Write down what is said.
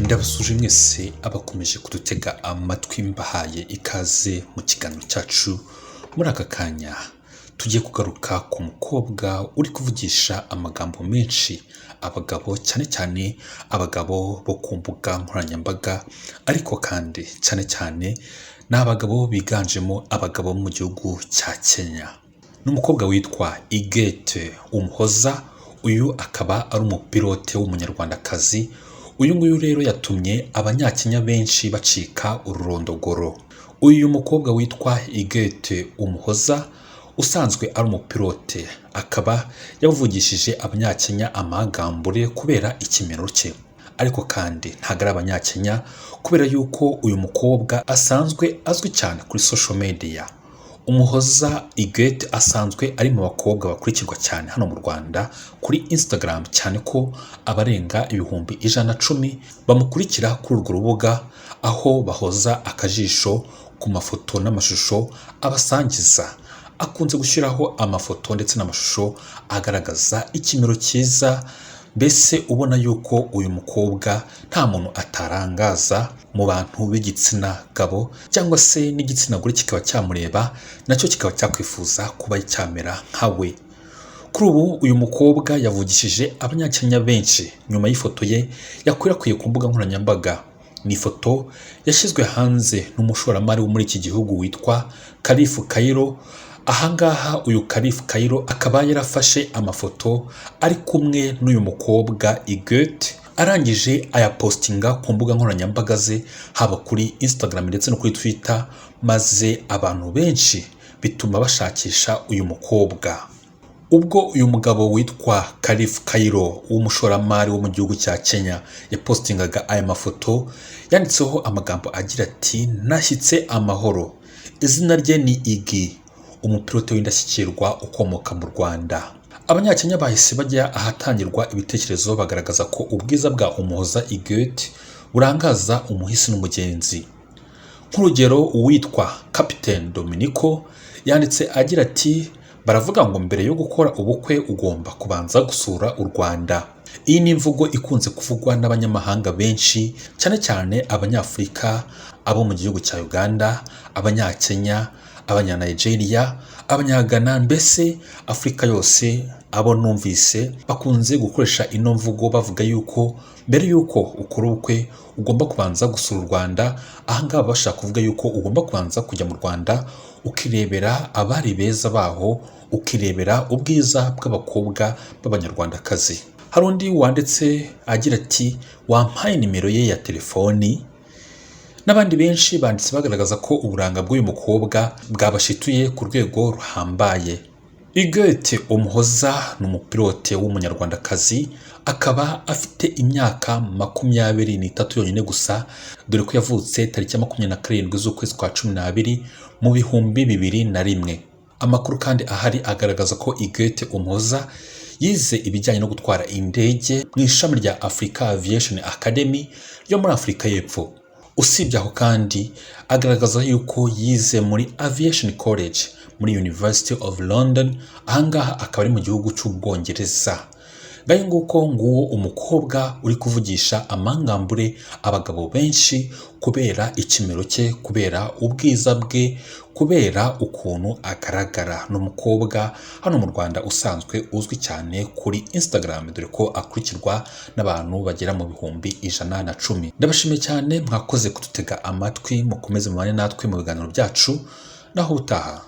ndabasuje mwese abakomeje kudutega amatwi mbahaye ikaze mu kiganiro cyacu. Muri aka kanya tugiye kugaruka ku mukobwa uri kuvugisha amagambo menshi abagabo, cyane cyane abagabo bo ku mbuga nkoranyambaga, ariko kandi cyane cyane ni abagabo biganjemo abagabo mu gihugu cya Kenya. Ni umukobwa witwa Yvette Umuhoza. Uyu akaba ari umupilote w'umunyarwandakazi. Uyu nguyu rero yatumye abanyakenya benshi bacika ururondogoro. Uyu mukobwa witwa Yvette Umuhoza usanzwe ari umupilote, akaba yavugishije abanyakenya amagambure kubera ikimero cye, ariko kandi ntabwo ari abanyakenya kubera yuko uyu mukobwa asanzwe azwi cyane kuri social media. Umuhoza Yvette asanzwe ari mu bakobwa bakurikirwa cyane hano mu Rwanda kuri Instagram, cyane ko abarenga 110,000 bamukurikira kuri urwo rubuga, aho bahoza akajisho ku mafoto n'amashusho abasangiza. Akunze gushyiraho amafoto ndetse n'amashusho agaragaza ikimero cyiza, mbese ubona yuko uyu mukobwa nta muntu atarangaza mu bantu b'igitsina gabo cyangwa se n'igitsina gore kikaba cyamureba nacyo kikaba cyakwifuza kuba cyamera nkawe. Kuri ubu uyu mukobwa yavugishije abanyakenya benshi nyuma y'ifoto ye yakwirakwiye ku mbuga nkoranyambaga. Ni ifoto yashyizwe hanze n'umushoramari wo muri iki gihugu witwa Kalifu Kairo. Ahangaha uyu Kalifu Kairo akaba yarafashe amafoto ari kumwe n'uyu mukobwa Yvette, arangije ayapostinga ku mbuga nkoranyambaga ze, haba kuri Instagram ndetse no kuri Twitter, maze abantu benshi bituma bashakisha uyu mukobwa. Ubwo uyu mugabo witwa Kalifu Kairo w'umushoramari wo mu gihugu cya Kenya yapostingaga aya mafoto, yanditseho amagambo agira ati nashyitse amahoro. Izina rye ni Iggy, umupilote w'indashyikirwa ukomoka mu Rwanda. Abanyakenya bahise bajya ahatangirwa ibitekerezo bagaragaza ko ubwiza bwa Umuhoza Yvette burangaza umuhisi n'umugenzi. Nk'urugero, uwitwa Captain Dominico yanditse agira ati baravuga ngo mbere yo gukora ubukwe ugomba kubanza gusura u Rwanda. Iyi ni imvugo ikunze kuvugwa n'abanyamahanga benshi, cyane cyane Abanyafurika, abo mu gihugu cya Uganda, Abanyakenya, Abanyanigeria, Abanyagana, mbese Afurika yose. Abo numvise bakunze gukoresha ino mvugo bavuga yuko mbere yuko ukora ubukwe ugomba kubanza gusura u Rwanda. Ahangaha bashaka kuvuga yuko ugomba kubanza kujya mu Rwanda ukirebera abari beza baho, ukirebera ubwiza bw'abakobwa b'abanyarwandakazi. Hari undi wanditse agira ati wampaye nimero ye ya telefoni. N'abandi benshi banditse bagaragaza ko uburanga bw'uyu mukobwa bwabashituye ku rwego ruhambaye. Yvette Umuhoza ni umupilote w'umunyarwandakazi, akaba afite imyaka 23 yonyine gusa, dore ko yavutse tariki ya 27 z'ukwezi kwa 12 mu 2001. Amakuru kandi ahari agaragaza ko Yvette Umuhoza yize ibijyanye no gutwara indege mu ishami rya Africa Aviation Academy ryo muri Afurika y'Epfo. Usibye aho kandi agaragaza yuko yize muri Aviation College muri University of London. Ahangaha akaba ari mu gihugu cy'Ubwongereza. Ngaho nguwo umukobwa uri kuvugisha amangambure abagabo benshi kubera ikimero cye, kubera ubwiza bwe, kubera ukuntu agaragara. Ni umukobwa hano mu Rwanda usanzwe uzwi cyane kuri Instagram, dore ko akurikirwa n'abantu bagera mu 110,000. Ndabashimiye cyane, mwakoze kudutega amatwi, mukomeze mubane natwe mu biganiro byacu, naho utaha.